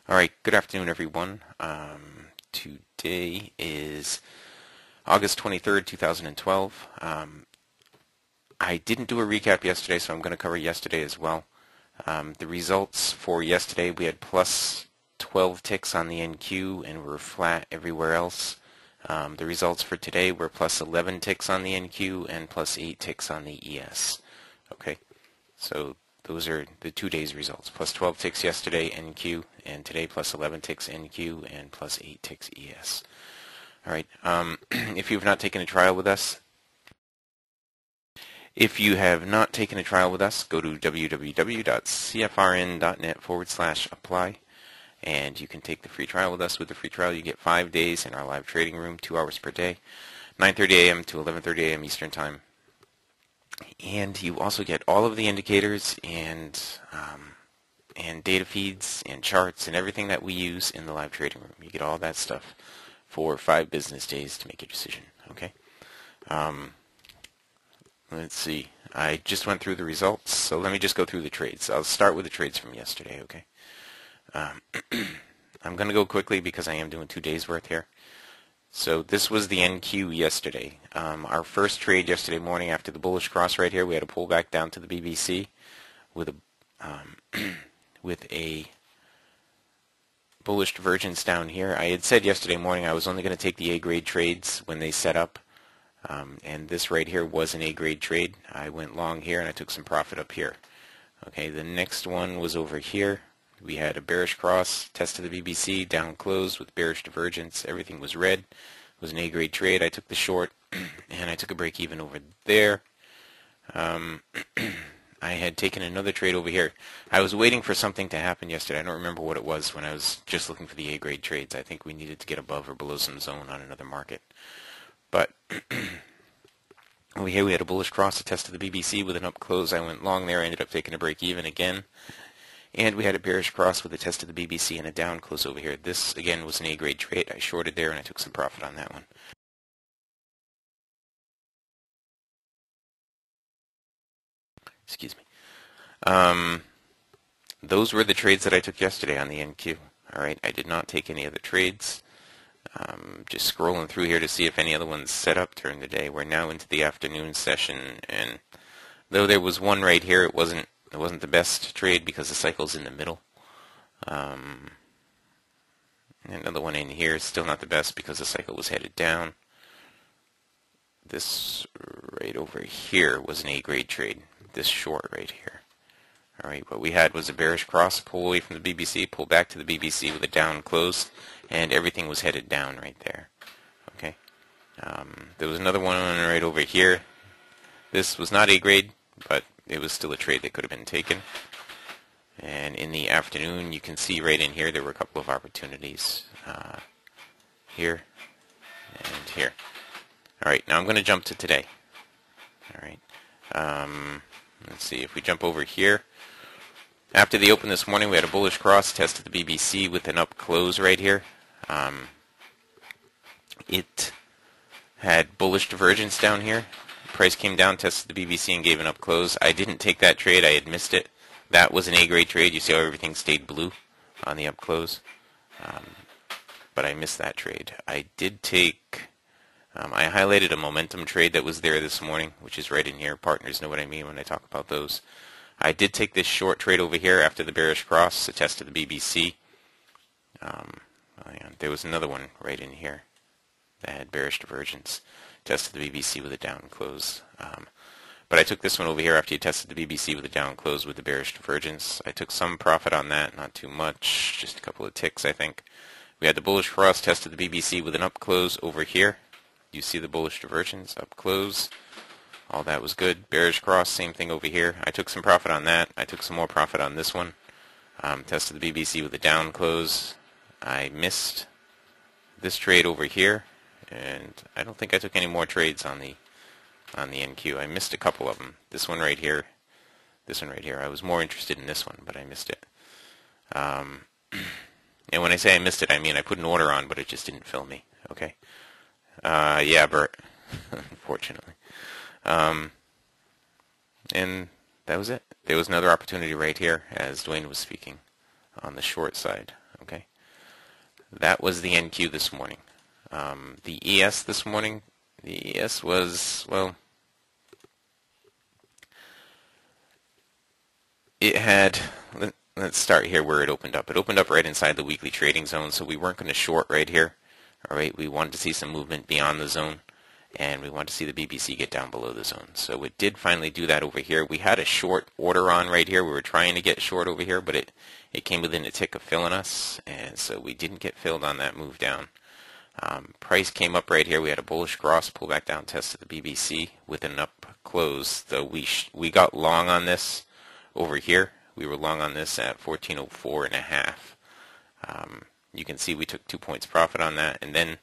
All right, good afternoon, everyone. Today is August 23rd, 2012. I didn't do a recap yesterday, so I'm going to cover yesterday as well. The results for yesterday, we had plus 12 ticks on the NQ, and we're flat everywhere else. The results for today were plus 11 ticks on the NQ and plus 8 ticks on the ES. Okay, so those are the 2 days results. Plus 12 ticks yesterday, NQ, and today plus 11 ticks NQ and plus 8 ticks ES. All right, if you have not taken a trial with us, go to www.cfrn.net/apply, and you can take the free trial with us. With the free trial, you get 5 days in our live trading room, 2 hours per day, 9:30 a.m. to 11:30 a.m. Eastern Time. And you also get all of the indicators and data feeds and charts and everything that we use in the live trading room. You get all that stuff for 5 business days to make your decision. Okay. Let's see. I just went through the results, so let me just go through the trades. I'll start with the trades from yesterday. Okay. I'm going to go quickly because I am doing 2 days worth here. So this was the NQ yesterday. Our first trade yesterday morning after the bullish cross right here, we had a pullback down to the BBC with a with a bullish divergence down here. I had said yesterday morning I was only going to take the A-grade trades when they set up, and this right here was an A-grade trade. I went long here and I took some profit up here. Okay, the next one was over here. We had a bearish cross, test of the BBC, down close with bearish divergence. Everything was red. It was an A-grade trade. I took the short, and I took a break even over there. I had taken another trade over here. I was waiting for something to happen yesterday. I don't remember what it was when I was just looking for the A-grade trades. I think we needed to get above or below some zone on another market. But over here we had a bullish cross, a test of the BBC with an up close. I went long there. I ended up taking a break even again. And we had a bearish cross with a test of the BBC and a down close over here. This, again, was an A-grade trade. I shorted there and I took some profit on that one. Excuse me. Those were the trades that I took yesterday on the NQ. All right, I did not take any other trades. Just scrolling through here to see if any other ones set up during the day. We're now into the afternoon session, and though there was one right here, it wasn't the best trade because the cycle's in the middle. Another one in here is still not the best because the cycle was headed down. This right over here was an A-grade trade. This short right here. All right, what we had was a bearish cross, pull away from the BBC, pull back to the BBC with a down close, and everything was headed down right there. Okay. There was another one right over here. This was not A-grade, but it was still a trade that could have been taken. And in the afternoon, you can see right in here, there were a couple of opportunities. Here and here. All right, now I'm going to jump to today. All right. Let's see, if we jump over here. After the open this morning, we had a bullish cross, tested the BBC with an up close right here. It had bullish divergence down here. Price came down, tested the BBC, and gave an up close. I didn't take that trade. I had missed it. That was an A-grade trade. You see how everything stayed blue on the up close? But I missed that trade. I did take... I highlighted a momentum trade that was there this morning, which is right in here. Partners know what I mean when I talk about those. I did take this short trade over here after the bearish cross, a test of the BBC. There was another one right in here that had bearish divergence. Tested the BBC with a down close. But I took this one over here after you tested the BBC with a down close with the bearish divergence. I took some profit on that, not too much, just a couple of ticks, I think. We had the bullish cross, tested the BBC with an up close over here. You see the bullish divergence, up close. All that was good. Bearish cross, same thing over here. I took some profit on that. I took some more profit on this one. Tested the BBC with a down close. I missed this trade over here, and I don't think I took any more trades on the NQ. I missed a couple of them. This one right here. This one right here. I was more interested in this one, but I missed it. And when I say I missed it, I mean I put an order on, but it just didn't fill me. Okay. Yeah, Bert. Unfortunately. And that was it. There was another opportunity right here as Dwayne was speaking on the short side. Okay. that was the NQ this morning. The ES this morning, the ES was, well, it had, let's start here where it opened up. It opened up right inside the weekly trading zone, so we weren't going to short right here. All right, we wanted to see some movement beyond the zone, and we wanted to see the BBC get down below the zone. So it did finally do that over here. We had a short order on right here. We were trying to get short over here, but it came within a tick of filling us, and so we didn't get filled on that move down. Price came up right here. We had a bullish cross, pull back down, test of the BBC with an up close. So we got long on this over here. We were long on this at 1404 and a half. You can see we took 2 points profit on that, and then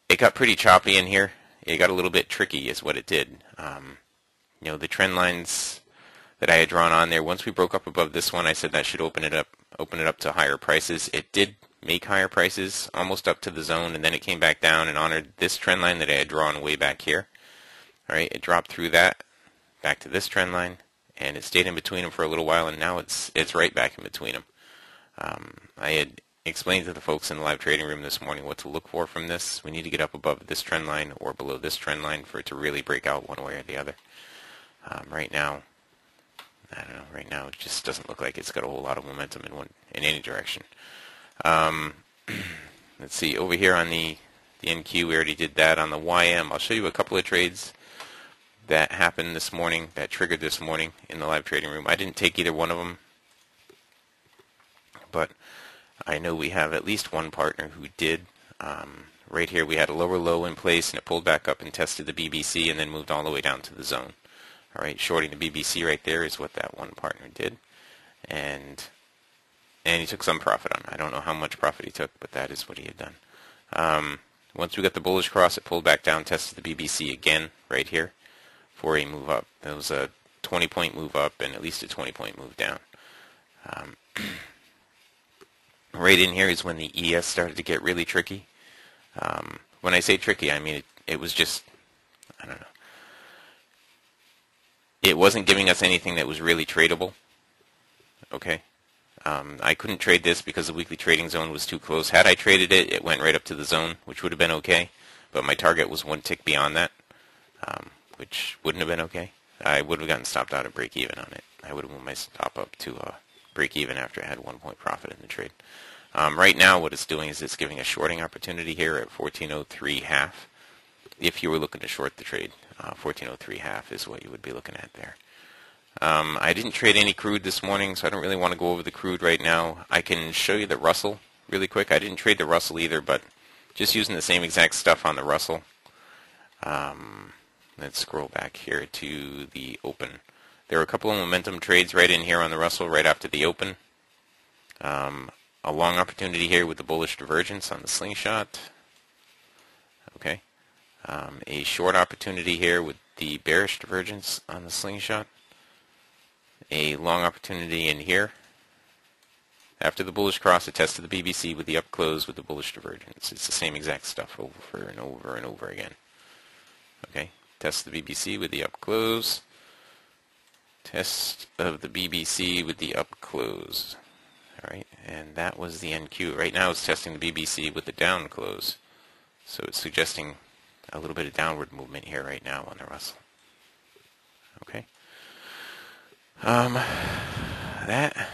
it got pretty choppy in here. It got a little bit tricky is what it did. You know, the trend lines that I had drawn on there, once we broke up above this one, I said that should open it up to higher prices. It did make higher prices almost up to the zone, and then it came back down and honored this trend line that I had drawn way back here. All right, it dropped through that back to this trend line, and it stayed in between them for a little while, and now it's right back in between them. I had explained to the folks in the live trading room this morning what to look for from this. We need to get up above this trend line or below this trend line for it to really break out one way or the other. Right now, I don't know. Right now, it just doesn't look like it's got a whole lot of momentum in any direction. Let's see over here on the NQ. We already did that on the YM. I'll show you a couple of trades that happened this morning, that triggered this morning in the live trading room. I didn't take either one of them, but I know we have at least one partner who did. Right here we had a lower low in place, and it pulled back up and tested the BBC and then moved all the way down to the zone. All right, shorting the BBC right there is what that one partner did, and he took some profit on it. I don't know how much profit he took, but that is what he had done. Once we got the bullish cross, it pulled back down, tested the BBC again right here for a move up. That was a 20-point move up and at least a 20-point move down. Right in here is when the ES started to get really tricky. When I say tricky, I mean it was just, I don't know. It wasn't giving us anything that was really tradable. Okay. I couldn't trade this because the weekly trading zone was too close. Had I traded it, it went right up to the zone, which would have been okay. But my target was one tick beyond that, which wouldn't have been okay. I would have gotten stopped out at break even on it. I would have moved my stop up to break even after I had 1 point profit in the trade. Right now what it's doing is it's giving a shorting opportunity here at 1403 half. If you were looking to short the trade, 1403 half is what you would be looking at there. I didn't trade any crude this morning, so I don't really want to go over the crude right now. I can show you the Russell really quick. I didn't trade the Russell either, but just using the same exact stuff on the Russell. Let's scroll back here to the open. There were a couple of momentum trades right in here on the Russell right after the open. A long opportunity here with the bullish divergence on the slingshot. Okay. A short opportunity here with the bearish divergence on the slingshot. A long opportunity in here. After the bullish cross, it tested the BBC with the up close with the bullish divergence. It's the same exact stuff over and over and over again. Okay. Test the BBC with the up close. Test of the BBC with the up close. Alright, and that was the NQ. Right now it's testing the BBC with the down close. So it's suggesting a little bit of downward movement here right now on the Russell. Okay. That,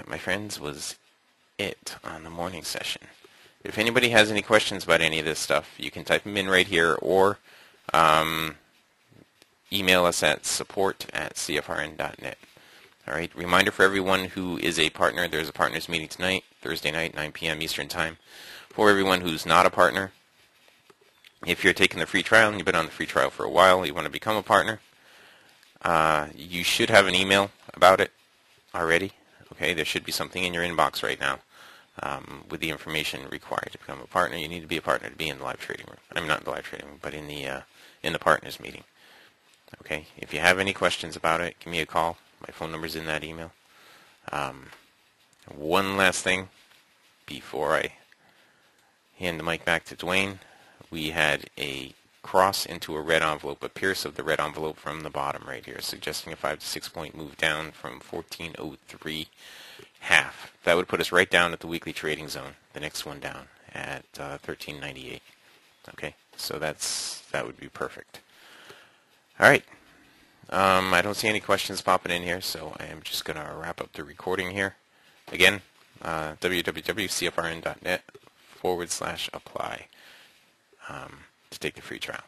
my friends, was it on the morning session. If anybody has any questions about any of this stuff, you can type them in right here or email us at support@cfrn.net. All right. Reminder for everyone who is a partner, there's a partners meeting tonight, Thursday night, 9 p.m. Eastern Time. For everyone who's not a partner, if you're taking the free trial and you've been on the free trial for a while, you want to become a partner, you should have an email about it already. Okay. There should be something in your inbox right now with the information required to become a partner. You need to be a partner to be in the live trading room. I'm not in the live trading room, but in the partners meeting. Okay. If you have any questions about it, give me a call. My phone number's in that email. One last thing before I hand the mic back to Dwayne. We had a cross into a red envelope, a pierce of the red envelope from the bottom right here, suggesting a 5 to 6 point move down from 1403 half. That would put us right down at the weekly trading zone, the next one down at 1398. Okay, so that would be perfect. All right. I don't see any questions popping in here, so I am just going to wrap up the recording here. Again, www.cfrn.net/apply to take the free trial.